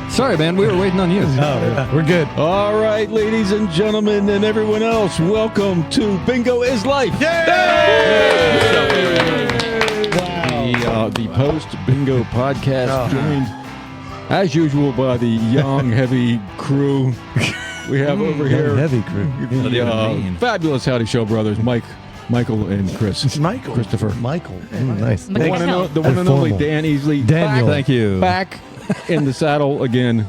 Sorry, man. We were waiting on you. Oh, we're good. All right, ladies and gentlemen, and everyone else, welcome to Bingo is Life. Wow. The post-bingo podcast joined, as usual, by the young, heavy crew. We have over here heavy crew. the fabulous Howdy Show brothers, Michael and Chris. It's Michael. Christopher. Michael. Nice. The one and only Dan Easley. Daniel. Thank you. Back in the saddle again.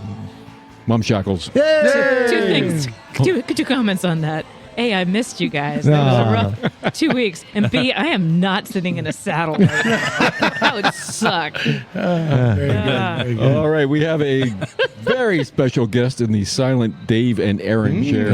Mom Shackles. Two things. Two comments on that. A, I missed you guys. That was a rough 2 weeks. And B, I am not sitting in a saddle right now. That would suck. Very good. All right, we have a very special guest in the silent Dave and Aaron chair.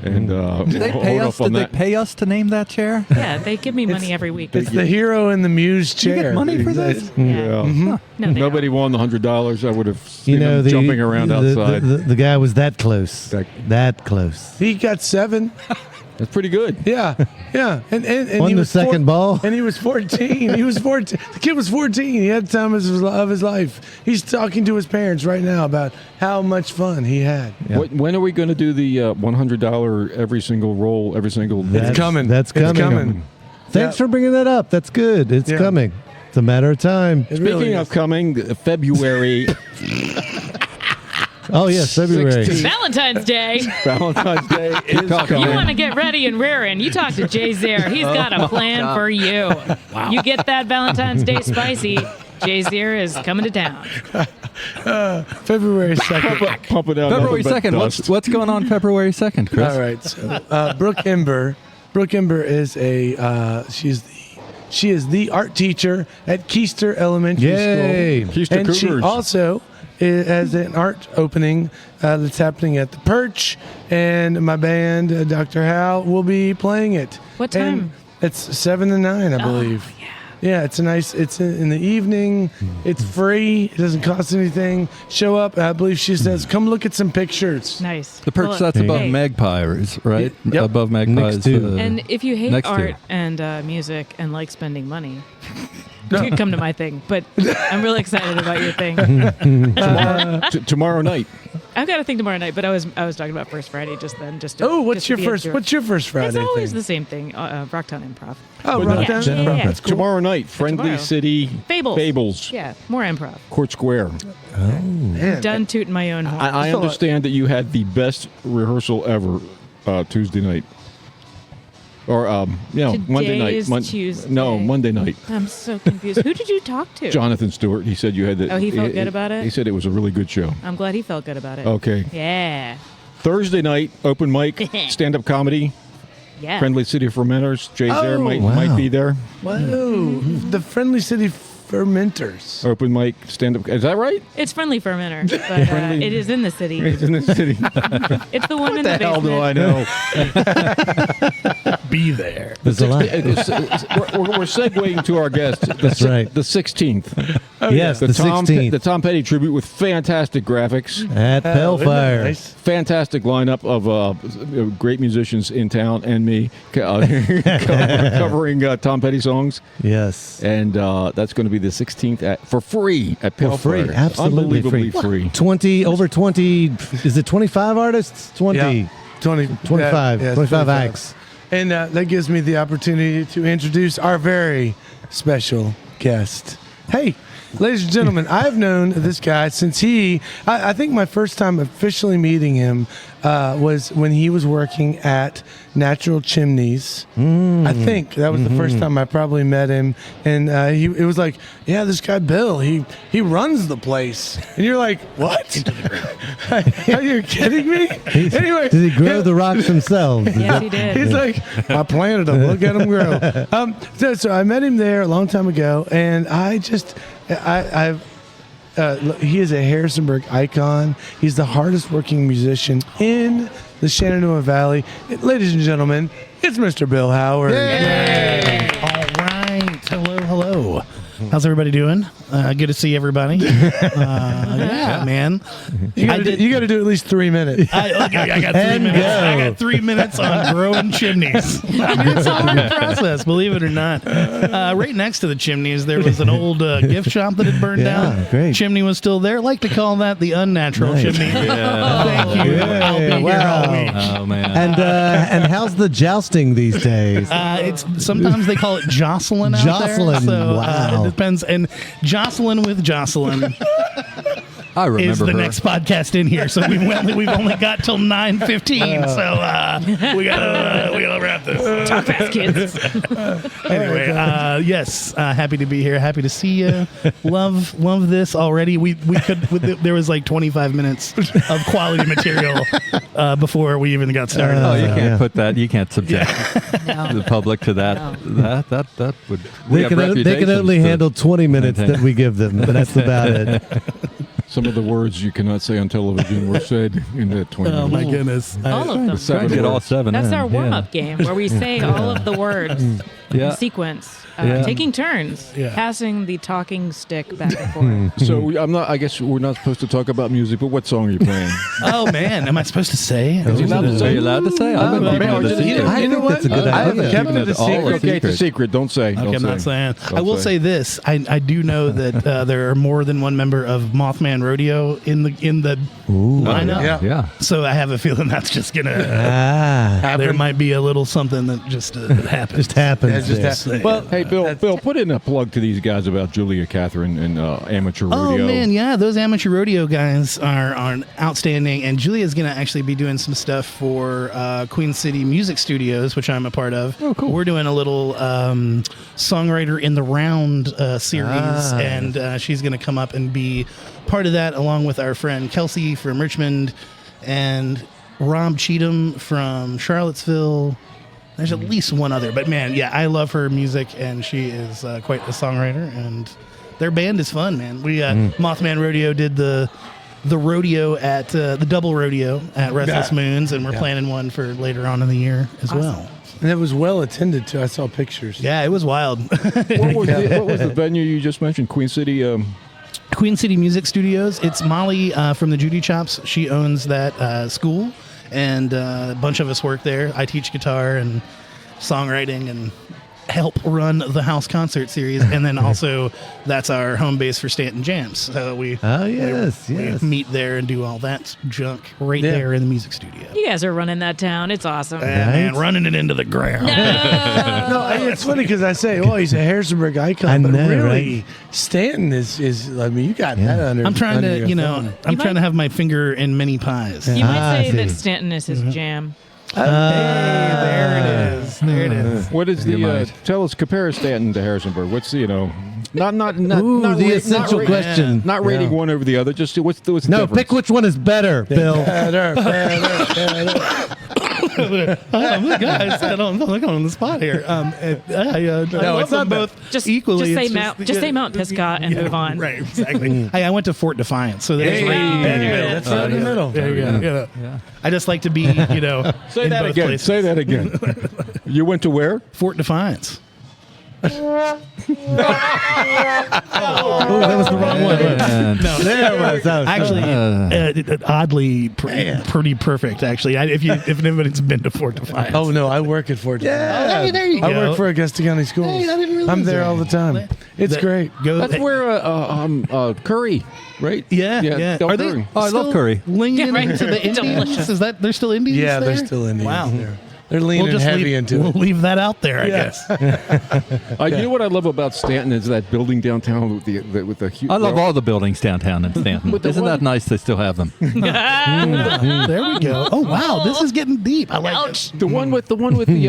And Did they pay us? Did they pay us to name that chair? Yeah, they give me money every week. It's the hero and the muse chair. You get money for this? Yeah. No, they Nobody won the $100. I would have seen You know, them jumping around outside. The guy was that close. That close. He got 7. That's pretty good. Yeah. And Won he the was second ball. And he was 14. He was 14. The kid was 14. He had the time of his life. He's talking to his parents right now about how much fun he had. Yeah. When are we going to do the $100 every single roll, every single? It's coming. That's coming. It's coming. Thanks for bringing that up. That's good. It's coming. It's a matter of time. Speaking of coming, February. Oh, yes, February. 16th. Valentine's Day. Valentine's Day is coming. You want to get ready and rearing. You talk to Jay Zier. He's got a plan for you. Wow. You get that Valentine's Day spicy, Jay Zier is coming to town. February 2nd. Pump it out. February 2nd. What's going on February 2nd, Chris? All right. So, Brooke Ember. Brooke Ember is she is the art teacher at Keister Elementary Yay. School. Keister And she Cougars. also has an art opening that's happening at the Perch, and my band, Dr. Hal, will be playing it. What time? And it's 7 to 9, I believe. Yeah, it's it's in the evening. It's free. It doesn't cost anything. Show up. I believe she says, come look at some pictures. Nice. The perch that's above Magpies, right? Yep. Above Magpies. Next to. And if you hate Next to. art and music and like spending money, you could come to my thing. But I'm really excited about your thing. Tomorrow night. I've got a thing tomorrow night, but I was talking about First Friday just then. What's your first Friday? It's always thing? the same thing. Rocktown Improv. Oh, But Rocktown. Yeah. That's cool. Tomorrow night, Friendly Tomorrow. City Fables. Yeah, more improv. Court Square. Man, Done tooting my own horn. I understand that you had the best rehearsal ever Tuesday night. Or, Monday night. Today's Tuesday. No, Monday night. I'm so confused. Who did you talk to? Jonathan Stewart. He said you had the. Oh, he felt good about it? He said it was a really good show. I'm glad he felt good about it. Okay. Yeah. Thursday night, open mic, stand-up comedy, Yeah. Friendly City Fermenters. Jay Zare Oh, might be there. Whoa. The Friendly City Fermenters. Open mic, stand-up. Is that right? It's Friendly Fermenter, but it is in the city. It's in the city. It's the one in the What the hell basement. do I know? Be there. There's a lot. We're segueing to our guest. That's right. The 16th. Yes, the Tom 16th. the Tom Petty tribute with fantastic graphics. At Hellfire. Nice. Fantastic lineup of great musicians in town and me covering Tom Petty songs. Yes. And that's going to be the 16th for free at Pale For free. Fire. Absolutely Unbelievably free. free. Over 20, is it 25 artists? 20. Yeah. 25. 25 acts. And that gives me the opportunity to introduce our very special guest. Hey, ladies and gentlemen, I've known this guy since I think my first time officially meeting him was when he was working at Natural Chimneys. I think that was the first time I probably met him. And it was like, yeah, this guy Bill, he runs the place. And you're like, what? Are you kidding me? Anyway, Did he grow the rocks himself? Yes, he did. he's like, I planted him. Look at him grow. So I met him there a long time ago, and he is a Harrisonburg icon. He's the hardest working musician in the Shenandoah Valley. Ladies and gentlemen, it's Mr. Bill Howard. All right. Hello. How's everybody doing? Good to see everybody. Yeah, man. You got to do at least 3 minutes. I got 3 minutes. I got 3 minutes on growing chimneys. I mean, it's a hard process, believe it or not. Right next to the chimneys, there was an old gift shop that had burned down. Great. Chimney was still there. I like to call that the unnatural chimney. Yeah. Thank you. I'll be here all week. Oh man. And how's the jousting these days? It's sometimes they call it Jocelyn out Jocelyn, there. So wow. it depends. And Jocelyn with Jocelyn I remember is the her. next podcast in here. So we've only got till 9:15. So we gotta wrap this. Talk fast, kids. Anyway, yes, happy to be here. Happy to see you. Love this already. We could. There was like 25 minutes of quality material before we even got started. Oh, you can't put that. You can't subject the public to that. No. That would. We have They can only reputations to handle 20 minutes maintain. that we give them, but that's about it. Some of the words you cannot say on television were said in that 20 Oh my minutes. goodness! All of them. Try to get all 7 That's in. our warm-up game where we say all of the words Yeah. in sequence, Yeah. taking turns, Yeah. passing the talking stick back and forth. So I'm not. I guess we're not supposed to talk about music, but what song are you playing? Oh man, am I supposed to say? Are you allowed to say? I've been Oh, keeping man, it a secret. I You know think what? that's a good I haven't idea. kept Keeping it a it all secret. Okay, it's a secret. Don't say. Okay, Don't I'm not say. saying. Don't I will say this. I do know that there are more than one member of Mothman Rodeo in the lineup. Yeah. Yeah. So I have a feeling that's just gonna. There might be a little something that just happens. Just happens. Yeah, there. just well, Hey, Bill, put in a plug to these guys about Julia Catherine and amateur Oh rodeo. man, yeah, those amateur rodeo guys are outstanding, and Julia's going to actually be doing some stuff for Queen City Music Studios, which I'm a part of. Oh, cool. We're doing a little songwriter in the round series, and she's going to come up and be part of that, along with our friend Kelsey from Richmond and Rob Cheatham from Charlottesville. There's at least one other, but man, yeah, I love her music, and she is quite a songwriter, and their band is fun, man. We Mothman Rodeo did the rodeo at the double rodeo at Restless Moons, and we're planning one for later on in the year as well. and it was well attended to. I saw pictures. Yeah, it was wild. What was the venue you just mentioned? Queen City. Queen City Music Studios. It's Molly from the Judy Chops. She owns that school, and a bunch of us work there. I teach guitar and songwriting and help run the house concert series, and then also that's our home base for Staunton Jams. So we yes. meet there and do all that junk right there in the music studio. You guys are running that town. It's awesome. And running it into the ground. No, it's funny because I say, "Oh, he's a Harrisonburg icon," I but know, really, right? Stanton is. I mean, you got that under. I'm trying under to, your you know, thumb. I'm trying to have my finger in many pies. You might say see. that Stanton is his jam. Hey, there it is. There it is. What is You the? might. Tell us, compare Stanton to Harrisonburg. What's the, not Ooh, the essential question. Not rating one over the other. Just what's the No, difference? pick which one is better, Bill. Better. Guys, I don't look on the spot here. I love it's them not both Just equally. Just say It's Mount. Just say Mount Pisgah and move on. Right, exactly. Hey, I went to Fort Defiance, so there's Hey, right there that's right in the middle. There you go. Yeah. I just like to be, Say in that both again. places. Say that again. You went to where? Fort Defiance. Oh, that was the wrong one. And No, There it was. That was actually, oddly, pretty perfect. Actually, if anybody's been to Fort Defiance. Oh no, I work at Fort. Yeah. hey, there you go. I work for Augusta County Schools. Hey, I didn't realize I'm there that. all the time. It's great. Go. That's where Curry, right? Yeah. Del Are they? Curry. Oh, I love still curry. Leaning Yeah, right. into the Indians? Delicious. Is that they're still Indians? Yeah, there? they're still Indians. Wow. They're leaning heavy into we'll it. leave that out there, I guess. You know what I love about Stanton is that building downtown with the huge. I love all the buildings downtown in Staunton. With the Isn't one- that nice? They still have them. There we go. Oh wow, this is getting deep. I like it. The one with the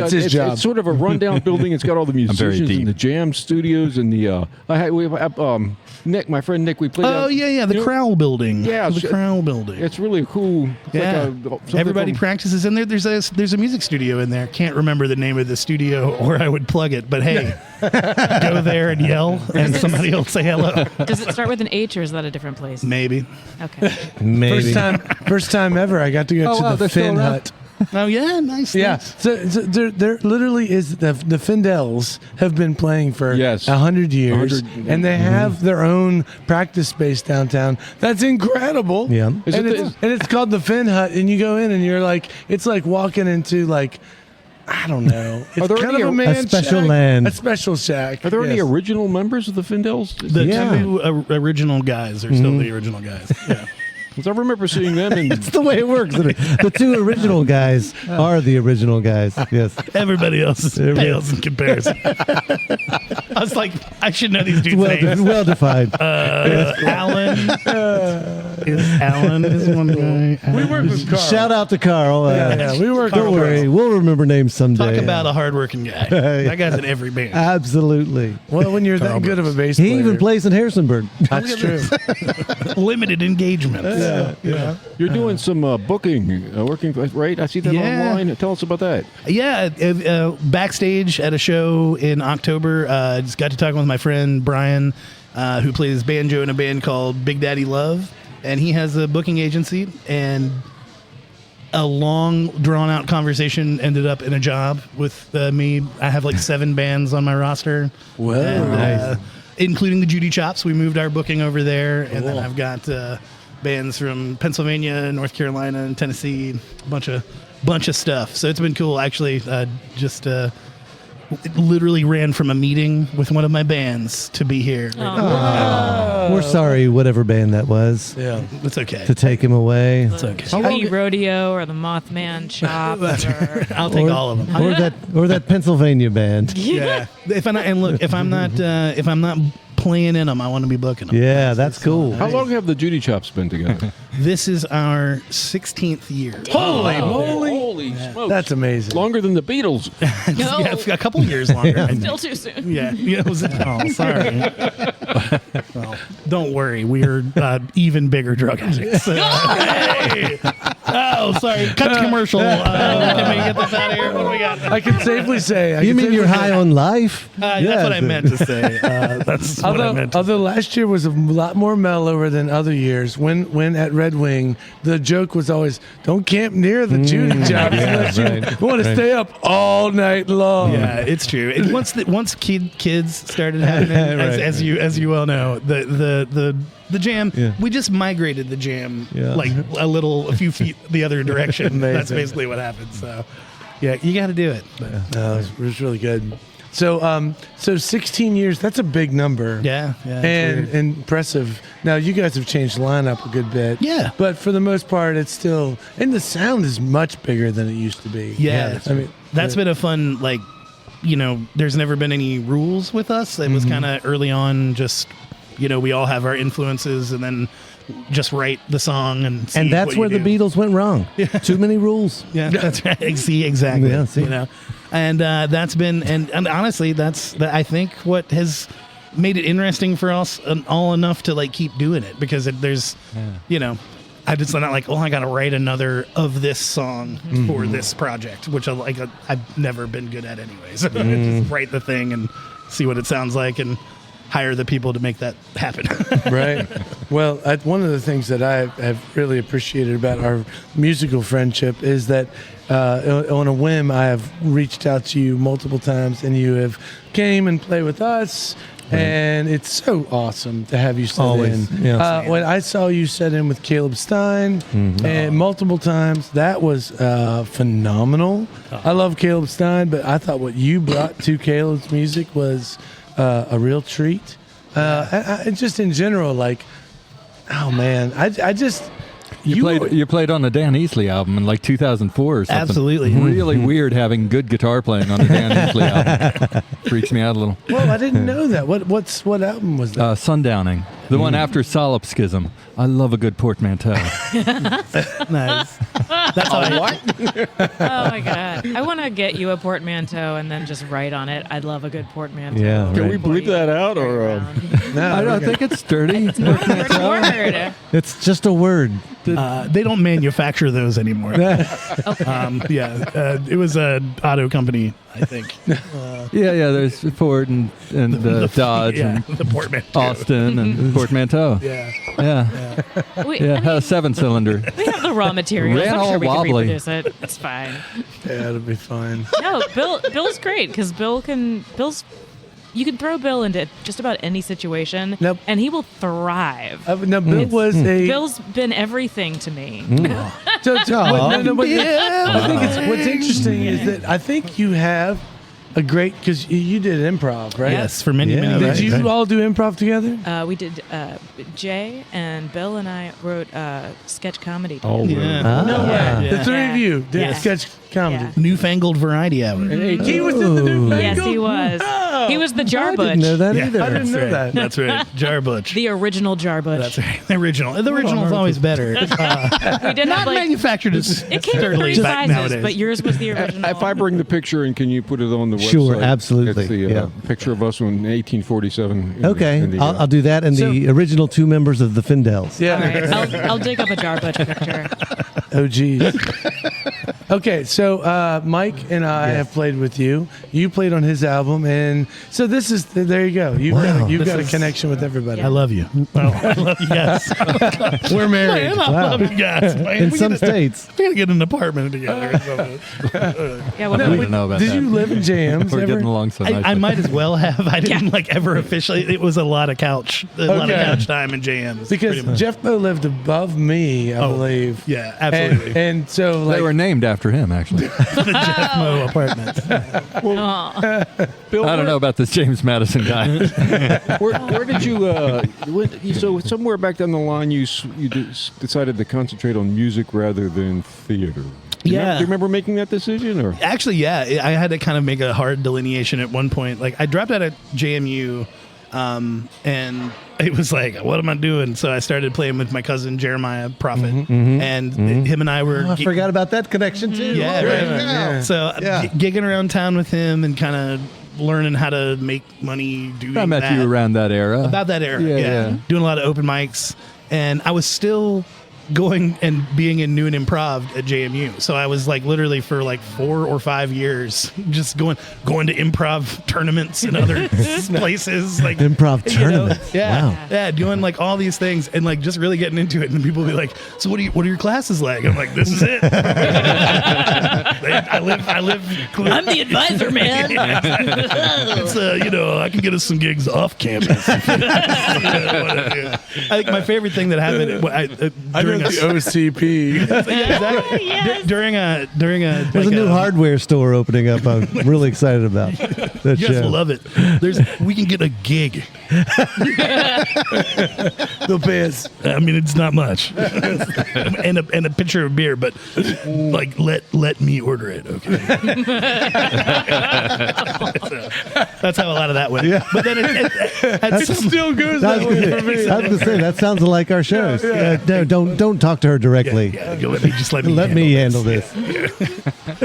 It's his job. It's sort of a rundown building. It's got all the very musicians deep. and the jam studios and the. We have Nick, my friend Nick. We played. Oh yeah, the you know, Crowl Building. Yeah, the Crowl Building. It's really cool. It's Yeah, something everybody from- practices in there. There's a music studio in there. Can't remember the name of the studio, or I would plug it. But hey, go there and yell, and somebody will say hello. Does it start with an H or is that a different place? Maybe. Okay. Maybe. First time ever, I got to go Oh, wow, to the they're still Finn around? Hut. Oh yeah, nice. Yeah, nice. so there literally is the Findells have been playing for Yes. 100 years, 100, and they have their own practice space downtown. That's incredible. Yeah. Is and it it's called the Fin Hut, and you go in and you're like, it's like walking into like, I don't know. It's there kind any of a a man special shack. land? A special shack. Are there any yes. original members of the Findells? The Yeah. two original guys are still the original guys. Yeah. Because I remember seeing them in. It's the way it works. Isn't it? The two original guys are the original guys. Yes. Everybody else is pales in comparison. I was like, I should know these dudes' names. Well defined. Alan. Alan is one guy. We work with Carl. Shout out to Carl. Yeah, we work Don't with worry, Carl. we'll remember names someday. Talk about a hardworking guy. That guy's in every band. Absolutely. Well, when you're that good of a bass player. He even plays in Harrisonburg. That's true. Limited engagement. Yeah. You're doing some booking, working, right? I see that Yeah. online. Tell us about that. Yeah, backstage at a show in October, just got to talk with my friend Brian, who plays banjo in a band called Big Daddy Love, and he has a booking agency, and a long, drawn-out conversation ended up in a job with me. I have like 7 bands on my roster. Well, And, including the Judy Chops. We moved our booking over there, and then I've got bands from Pennsylvania, North Carolina, and Tennessee. Bunch of stuff. So it's been cool. Actually, just literally ran from a meeting with one of my bands to be here. We're sorry, whatever band that was, yeah. It's okay. to take him away. It's okay. Judy Rodeo or the Mothman Chop. Or, I'll take all of them. Or that Pennsylvania band. Yeah. If I'm not playing in them, I want to be booking them. Yeah, that's cool. How long have the Judy Chops been together? This is our 16th year. Holy moly. Holy smokes. That's amazing. Longer than the Beatles. No. Yeah, a couple years longer. Still too soon. Yeah. Oh, sorry. Well, don't worry. We're even bigger drug addicts. Hey! Oh, sorry. Cut to commercial. Can we get this out of here? What do we got? I can safely say. You mean you're high on life? That's what I meant to say. That's what I meant to Although last year was a lot more mellower than other years. When at Red Wing, the joke was always, "Don't camp near the Judy Chops unless you want to stay up all night long." Yeah, it's true. And once kids started happening, as you well know, the jam. Yeah. We just migrated the jam Yeah. like a few feet the other direction. That's basically what happened. So, yeah, you got to do it. But, No, it was really good. So 16 years, that's a big number. yeah, it's And weird. impressive. Now, you guys have changed the lineup a good bit. Yeah. But for the most part, it's still, and the sound is much bigger than it used to be. Yeah, I mean, that's been a fun, like, there's never been any rules with us. It was kind of early on, just, we all have our influences and then just write the song and see And that's what you where the do. Beatles went wrong. Too many rules. Yeah, that's right. See, exactly. Yeah, see. And that's been, and honestly, I think what has made it interesting for us all enough to like keep doing it, because there's, I just not like, I got to write another of this song for this project, which I've never been good at anyways. Just write the thing and see what it sounds like and hire the people to make that happen. right. Well, one of the things that I have really appreciated about our musical friendship is that on a whim, I have reached out to you multiple times, and you have came and played with us. Right. And it's so awesome to have you sit Always, in. yeah. When I saw you sit in with Caleb Stein and multiple times, that was phenomenal. I love Caleb Stein, but I thought what you brought to Caleb's music was a real treat. And just in general, like, oh man, I just You played on the Dan Easley album in like 2004 or something. Absolutely. Really weird having good guitar playing on the Dan Easley album. Freaks me out a little. Well, I didn't know that. What album was that? Sundowning. The one after Solipsism. I love a good portmanteau. Nice. That's how Oh my god! I want to get you a portmanteau and then just write on it. I'd love a good portmanteau. Yeah, Can right. we bleep that out, or No, I don't think it's sturdy. Word. It's just a word. they don't manufacture those anymore. It was an auto company, I think. Yeah. There's Ford and Dodge Yeah, and the portmanteau. Austin and portmanteau. Yeah. Yeah. Wait, Yeah. I Had a mean, 7 cylinder. We have the raw materials. Ran I'm all sure we can wobbly. reproduce it. It's fine. Yeah, it'll be fine. No, Bill's great because you can throw Bill into just about any situation, Nope. and he will thrive. No, Bill was a. Bill's been everything to me. So, I think what's interesting is that I think you have a great because you did improv, right? Yes, for many, many Did years. you all do improv together? We did. Jay and Bill and I wrote sketch comedy. Oh, Yeah. No way. Yeah. The three of you did Yeah. sketch comedy. Yeah. Newfangled variety hour. He was in the new Yes, he was. He was the Jar I Butch. didn't know that Yeah, either. I didn't know right. that. That's right. Jar Butch. The original Jar Butch. That's right. The original. The original is always better. We did Not have, like, manufactured as it came in sturdily 3 back sizes, nowadays. but yours was the original. If I bring the picture in, can you put it on the website? Sure, absolutely, It's the yeah. picture of us in 1847. in Okay, the, I'll do that. And the original 2 members of the Findels. Yeah. All right, I'll dig up a Jar Butch picture. Oh, geez. Okay, so Mike and I have played with you. You played on his album, and so this is there. You go. You've got a connection with everybody. I love you. I love you guys. We're married. Man, I love you guys. Man, In we some gotta- states. We gotta get an apartment together. Or something. Yeah, what We don't know about Did that. you live in jams We're ever? getting along so nicely. I might as well have. I didn't like ever officially. It was a lot of couch, a lot of Okay. couch time in jams. Because pretty much. Jeff Bo lived above me, I believe. Yeah, absolutely. And so, like, They were named after him, actually. the Jeff Mo apartments. Aw. Bill, I don't know about this James Madison guy. Where did you? So somewhere back down the line, you decided to concentrate on music rather than theater. Do you remember making that decision, or? Actually, yeah, I had to kind of make a hard delineation at one point. Like, I dropped out at JMU, and it was like, what am I doing? So I started playing with my cousin Jeremiah Prophet, and him and I were. I forgot about that connection, too. Yeah, Oh, right. Yeah. So gigging around town with him and kind of learning how to make money doing I met that. you around that era. About that era, Yeah, yeah. yeah. Doing a lot of open mics, and I was still going and being in Noon Improv at JMU. So I was like literally for like 4 or 5 years just going to improv tournaments and other places, like Improv you know, tournaments. yeah, Wow. yeah, doing like all these things and like just really getting into it. And people will be like, "So what are your classes like?" I'm like, "This is it." I live. I'm the advisor, man. It's I can get us some gigs off campus. I think my favorite thing that happened during the OCP. Yes. during a There's a new hardware store opening up. I'm really excited about that You guys show. will love it. We can get a gig. The best. I mean, it's not much, and a pitcher of beer, but like let me order it, okay? That's how a lot of that went. Yeah. But then at some, Still goes I that was way for me. going to say, that sounds like our shows. No, don't talk to her directly. go let me just let me Let me handle this.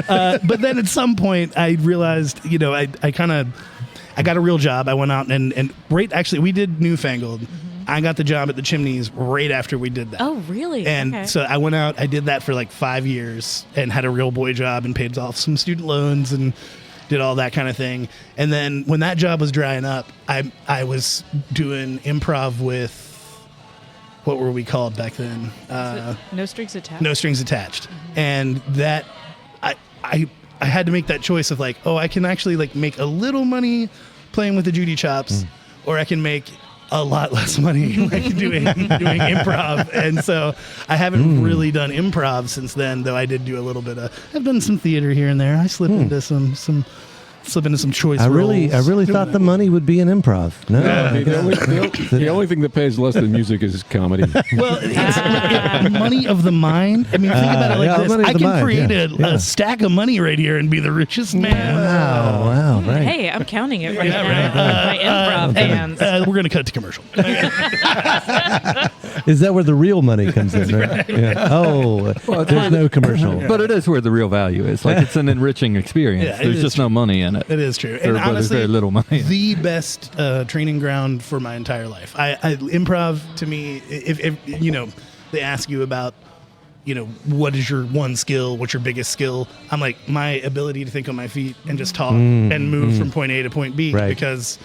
But then at some point I realized, I got a real job. I went out and we did Newfangled. I got the job at the Chimneys right after we did that. Oh, really? And Okay. so I went out, I did that for like 5 years and had a real boy job and paid off some student loans and did all that kind of thing. And then when that job was drying up, I was doing improv with, what were we called back then? No strings attached. No Strings Attached. And that, I had to make that choice of like, I can actually like make a little money playing with the Judy Chops, or I can make a lot less money like doing improv. And so I haven't really done improv since then, though I did do a little bit I've done some theater here and there. I slip into some choice I roles. really thought the money would be in improv. No, The only thing that pays less than music is comedy. Well, it's money of the mind. I mean, think about it like yeah, this. money of I the can mind, create yeah. a stack of money right here and be the richest man. Wow, right. Hey, I'm counting it right now. right. My improv hands. We're going to cut to commercial. Is that where the real money comes in? Right? Yeah. Oh, there's no commercial. But it is where the real value is. Like, it's an enriching experience. Yeah, it There's is just no money in it. It is true. There's honestly, very little money. the best training ground for my entire life. I improv to me, if they ask you about, what is your one skill? What's your biggest skill? I'm like, my ability to think on my feet and just talk and move from point A to point B. Right. Because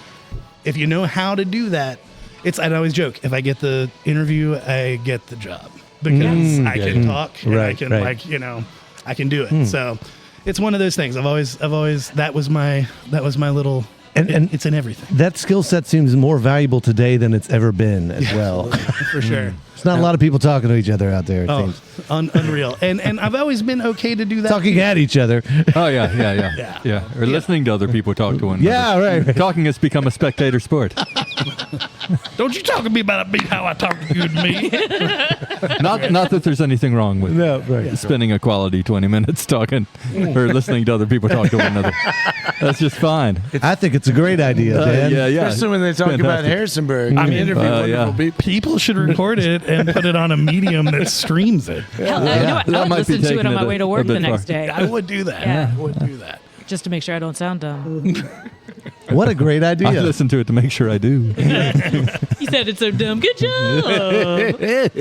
if you know how to do that, I always joke, if I get the interview, I get the job. because I can talk and I Right, can right. I can do it. So it's one of those things. I've always that was my little And it's in everything that skill set seems more valuable today than it's ever been as well. for sure. There's not a lot of people talking to each other out there. It Oh, seems. unreal. And I've always been okay to do that. Talking at each other. Oh yeah. Or listening to other people talk to one another. Yeah, right. Talking has become a spectator sport. Don't you talk to me about how I talk to you to me. Not that there's anything wrong with No, right. spending a quality 20 minutes talking or listening to other people talk to one another. That's just fine. I think it's a great idea, Dan. Yeah. Especially when they talk about Fantastic. Harrisonburg. I mean, interview wonderful people. People should record it and put it on a medium that streams it. Hell, you know what? That I would might be listen to it taking on my it way to a work bit the next far. day, I would do that. Yeah. I would do that. just to make sure I don't sound dumb. What a great I idea. listen to it to make sure I do. You said it's so dumb. Good job.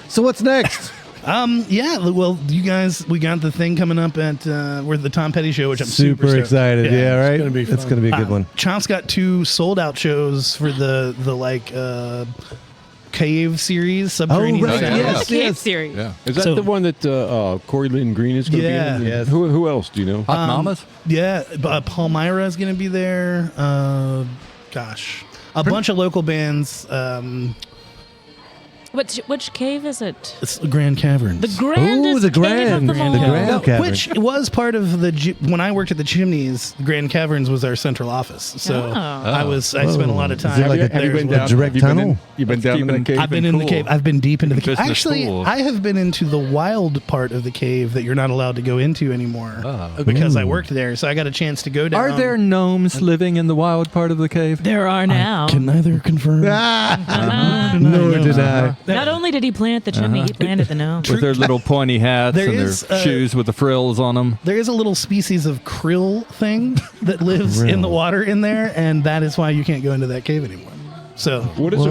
So what's next? Yeah, well, you guys, we got the thing coming up at we're the Tom Petty show, which I'm super stoked. excited. Yeah, right. gonna be It's fun. going to be a good one. Chomp's got 2 sold out shows for the cave series, subterranean. right, Sounds. yes. The Cave series. Yeah. Is that So- the one that Corey Lynn Green is going to Yeah. be in? Yes. Who else do you know? Hot Mamas? Yeah, Palmyra is going to be there. A bunch of local bands. Which cave is it? It's the Grand Caverns. The grandest the cave Grand- of them all. the Grand No, Cavern. which was part of when I worked at the Chimneys. Grand Caverns was our central office, so Oh. I spent a lot of Is time. it like have you been there. down? direct have you been tunnel? You've been That's down in the keeping- cave. I've been in the cool. cave. I've been deep into the cave. Business Actually, cool. I have been into the wild part of the cave that you're not allowed to go into anymore because I worked there. So I got a chance to go down. Are there gnomes living in the wild part of the cave? There are now. Can neither confirm. Nor did I. Not only did he plant the chimney, he planted the gnome. With their little pointy hats There and is, their shoes with the frills on them. There is a little species of krill thing that lives in the water in there, and that is why you can't go into that cave anymore. So What is a Save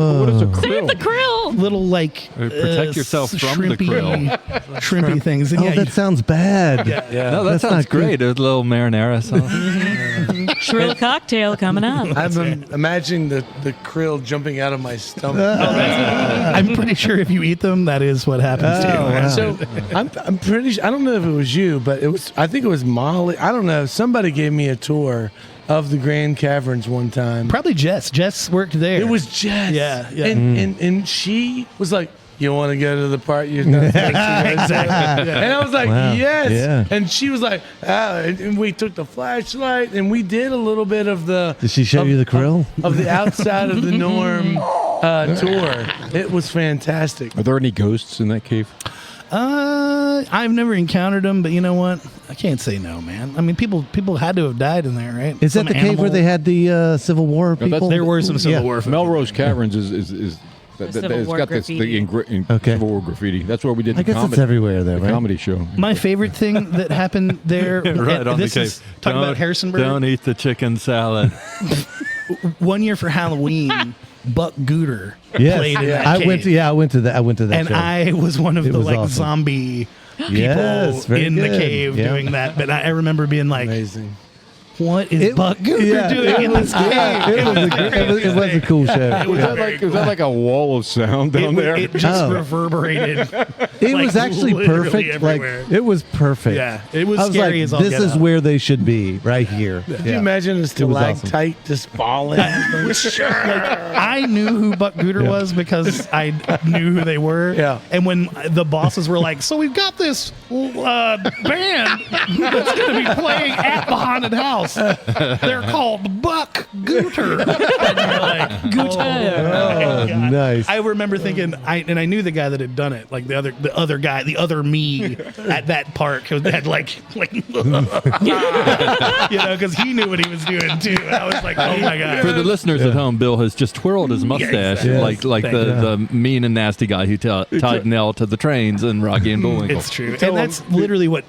krill? the krill. little like Protect yourself from the shrimpy things. And Oh, that sounds bad. No, that That's sounds not good. great. A little marinara sauce. Shrill cocktail coming up. I'm imagining the krill jumping out of my stomach. I'm pretty sure if you eat them, that is what happens to you. Oh, wow. So I'm pretty sure, I don't know if it was you, but I think it was Molly. I don't know. Somebody gave me a tour of the Grand Caverns one time. Probably Jess. Jess worked there. It was Jess. Yeah. And she was like, "You want to go to the part you're not exactly." And I was like, Wow. "Yes." Yeah. And she was like, and we took the flashlight and we did a little bit of the. Did she show you the krill? Of the outside of the Norm tour. It was fantastic. Are there any ghosts in that cave? I've never encountered them, but you know what? I can't say no, man. I mean, people had to have died in there, right? Is that Some the cave where animal- they had the Civil War that's- people? There were some Civil Yeah. War. Melrose Caverns is Civil it's War got this graffiti. Okay. Civil War graffiti. That's where we did I the guess comedy, it's everywhere there, the right? comedy show. My favorite thing that happened there. Right on this the is cave. talking about Harrisonburg. Don't eat the chicken salad. One year for Halloween, Buck Gooter Yes. played in that I cave. went to that. I went to that and show. I was one of It the was like awesome. zombie people Yes, very in the good. cave Yeah. doing that. But I remember being like, Amazing. "What is Buck Gooter yeah, doing in this cave?" It was a cool show. It was Yeah. Was that like a wall of sound down there? It just Oh. reverberated. It like, was actually literally perfect. everywhere. Like it was perfect. Yeah, it was I was scary like, as all this get is out. where they should be, right here. Could you imagine a was stalactite just falling? I knew who Buck Gooter was because I knew who they were. Yeah. And when the bosses were like, "So we've got this band that's going to be playing at the haunted house. They're called Buck Gooter." And you're like, Gooter. Oh, God. nice. I remember thinking, I knew the guy that had done it, like the other guy, the other me at that park who had like you know, because he knew what he was doing too. And I was like, oh my god. For the listeners at home, Bill has just twirled his mustache exactly. like the mean and nasty guy who tied Nell to the trains in Rocky and Bullwinkle. It's true, and that's literally what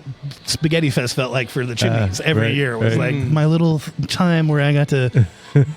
Spaghetti Fest felt like for the Chimneys every right, year. Was right. like my little time where I got to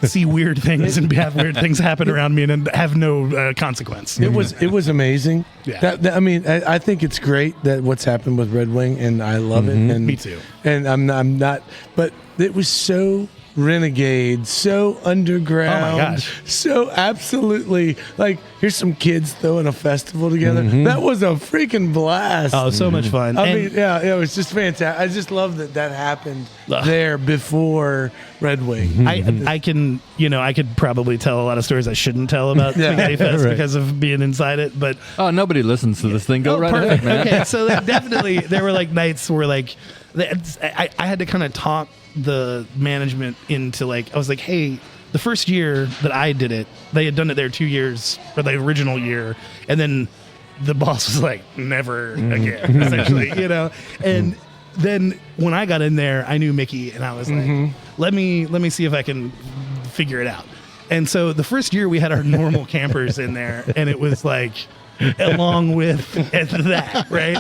see weird things and have weird things happen around me and have no consequence. It was amazing. Yeah. I mean, I think it's great that what's happened with Red Wing, and I love it. And Me too. And I'm not, but it was so renegade, so underground. Oh my gosh. So absolutely, like, here's some kids throwing a festival together. That was a freaking blast. Oh, so much fun. I And- mean, yeah, it was just fantastic. I just love that happened Ugh. there before Red Wing. I can, I could probably tell a lot of stories I shouldn't tell about Yeah. Spaghetti Fest Right. because of being inside it, but Oh, nobody listens to this thing. Go right perfect. ahead, man. Okay, so definitely there were like nights where like I had to kind of talk the management into like I was like, hey, the first year that I did it, they had done it there 2 years for the original year, and then the boss was like, never again, essentially, and. Then when I got in there, I knew Mickey, and I was like, "Let me see if I can figure it out." And so the first year we had our normal campers in there, and it was like, along with that, right?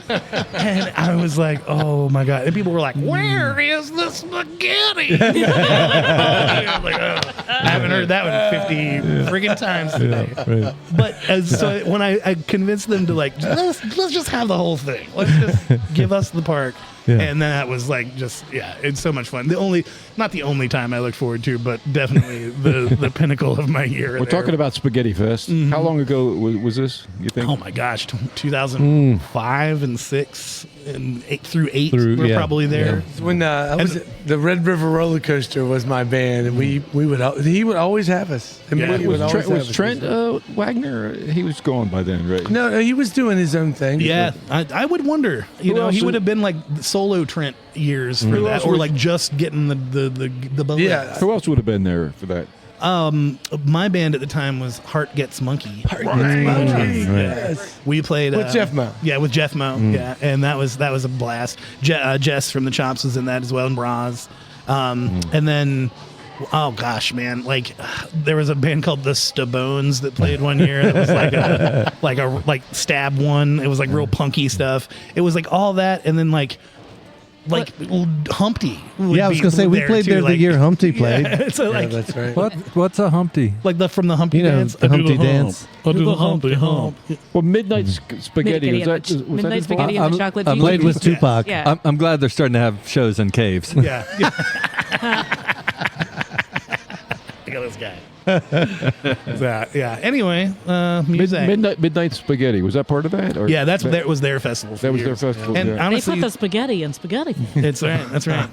And I was like, "Oh my god!" And people were like, "Where is the spaghetti?" I was like, "Oh, I haven't heard that one 50 friggin' times today." Right. But so when I convinced them to like, let's just have the whole thing. Let's just give us the park. Yeah. And that was like it's so much fun. Not the only time I look forward to, but definitely the pinnacle of my year. We're talking about Spaghetti Fest. How long ago was this, you think? Oh my gosh, 2005 and 6 and 8 through 8 Through- we're yeah, probably there. When I was the Red River Roller Coaster was my band, and he would always have us. And Yeah. Mickey would always have Was us. Trent Wagner? He was gone by then, right? No, he was doing his own thing. Yeah, I would wonder. Who else He is- would have been like solo Trent years for Who that, else or would- like just getting the boat. Yeah. Who else would have been there for that? My band at the time was Heart Gets Monkey. Yes. We played With Jeff Mo. Yeah, with Jeff Mo. Yeah, and that was a blast. Jess from the Chops was in that as well, and Braz. And then, oh gosh, man, like there was a band called the Stabones that played one year. That was like stab one. It was like real punky stuff. It was like all that, and then like Humpty. Yeah, I was gonna say we played there the year Humpty played. Yeah, so Yeah, like that's right. What's a Humpty? like from the Humpty You know, dance. the I do Humpty hump. dance. I do the Humpty hump. Well, Midnight Spaghetti. Was that, was that Midnight his Spaghetti voice? and the Chocolate I'm Fusion. Played with Tupac. Yeah. I'm glad they're starting to have shows in caves. Yeah. Look at this guy. Yeah. Anyway, music. Midnight Spaghetti. Was that part of that? Or Yeah, that was their festival. For That was their years. festival. And yeah. They honestly, put the spaghetti in spaghetti. that's right.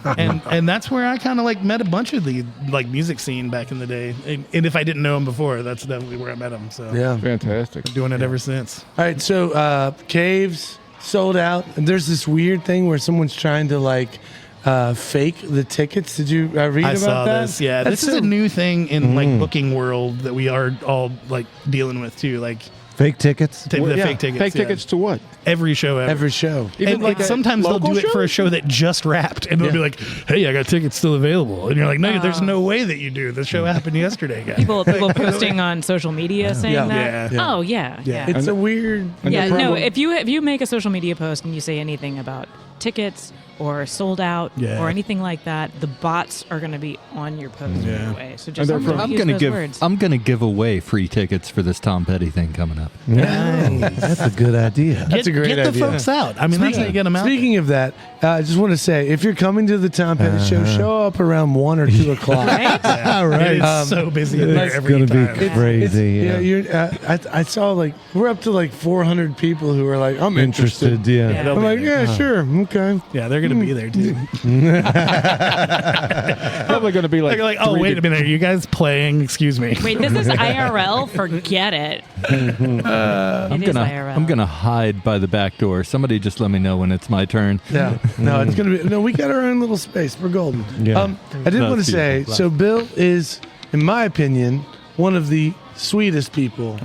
And that's where I kind of like met a bunch of the like music scene back in the day. And if I didn't know him before, that's definitely where I met him. So Yeah. Fantastic. doing it ever since. All right, so caves sold out, and there's this weird thing where someone's trying to like fake the tickets. Did you read I about saw that? this. Yeah, That's this is a new thing in like booking world that we are all like dealing with too. Like Fake tickets. the yeah. fake tickets. Fake yeah. tickets to what? Every show ever. every show. Even And like a sometimes they'll local do it for show? a show that just wrapped, and they'll be like, "Hey, I got tickets still available," and you're like, "No, there's no way that you do. The show happened yesterday, guys." People posting on social media saying Yeah. that. Yeah. Oh yeah. It's a weird. And Yeah, the no. problem- If you make a social media post and you say anything about tickets or sold out Yeah. or anything like that, the bots are going to be on your post right away. So just they're don't from- use those words. I'm gonna give away free tickets for this Tom Petty thing coming up. Nice. That's a good idea. That's a great Get the idea. folks out. I mean, that's how you get them out. Speaking of that, I just want to say, if you're coming to the Tom Petty show, show up around 1 or 2 o'clock. Right? All right. It is so busy in there It's every gonna be time. crazy. Yeah, you're, I saw like we're up to like 400 people who are like, I'm interested. Interested, yeah. Yeah. They'll I'm be like, there. yeah, sure, okay. Yeah, they're going to be there too. Probably going to be like. They're like, oh, wait a minute, are you guys playing? Excuse me. Wait, this is IRL? Forget it. I'm It is gonna IRL. I'm gonna hide by the back door. Somebody just let me know when it's my turn. Yeah, no, it's gonna be no. We got our own little space. We're golden. Yeah. I did No, want to it's say, beautiful. so Bill is, in my opinion, one of the sweetest people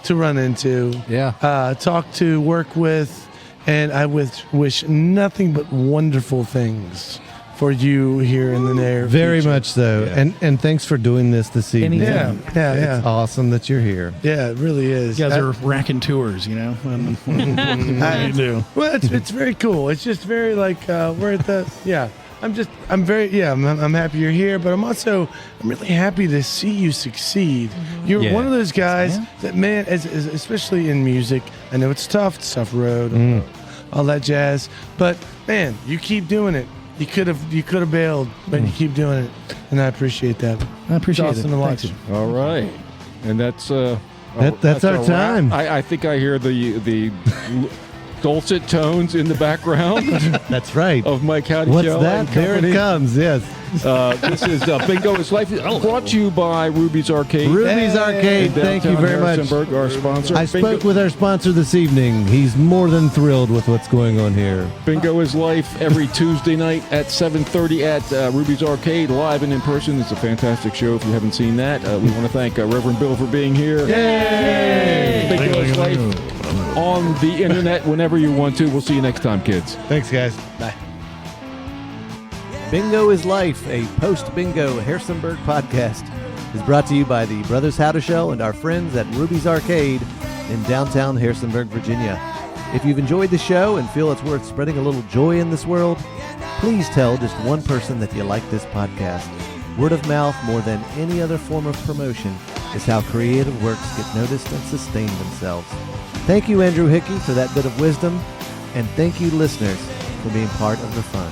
to run into, Yeah. talk to, work with, and I wish nothing but wonderful things for you here in the near Very future. much so. Yeah. And thanks for doing this evening. Yeah, yeah. It's awesome that you're here. Yeah, it really is. You guys are racking tours, you know? I- You do. Well, it's very cool. It's just very like we're at the I'm happy you're here, but I'm really happy to see you succeed. You're Yeah. one of those guys that, man, as especially in music, I know it's tough road, all that jazz, but man, you keep doing it. You could have bailed, but you keep doing it, and I appreciate that. I appreciate It's awesome it. to watch. Thanks. All right, and that's That's our a wrap. time. I think I hear the dulcet tones in the background That's right. of Mike Howdy What's Show that? and There company. it comes. Yes. This is Bingo is Life, brought to you by Ruby's Arcade. Ruby's Arcade. in Thank you downtown very much. Harrisonburg, our sponsor. I spoke with our sponsor this evening. He's more than thrilled with what's going on here. Bingo is Life every Tuesday night at 7:30 at Ruby's Arcade, live and in person. It's a fantastic show if you haven't seen that. We want to thank Reverend Bill for being here. Yay! Bingo is Life on the internet whenever you want to. We'll see you next time, kids. Thanks, guys. Bye. Bingo is Life, a post-bingo Harrisonburg podcast, is brought to you by the Brothers Howdy Show and our friends at Ruby's Arcade in downtown Harrisonburg, Virginia. If you've enjoyed the show and feel it's worth spreading a little joy in this world, please tell just one person that you like this podcast. Word of mouth, more than any other form of promotion, is how creative works get noticed and sustain themselves. Thank you, Andrew Hickey, for that bit of wisdom, and thank you, listeners, for being part of the fun.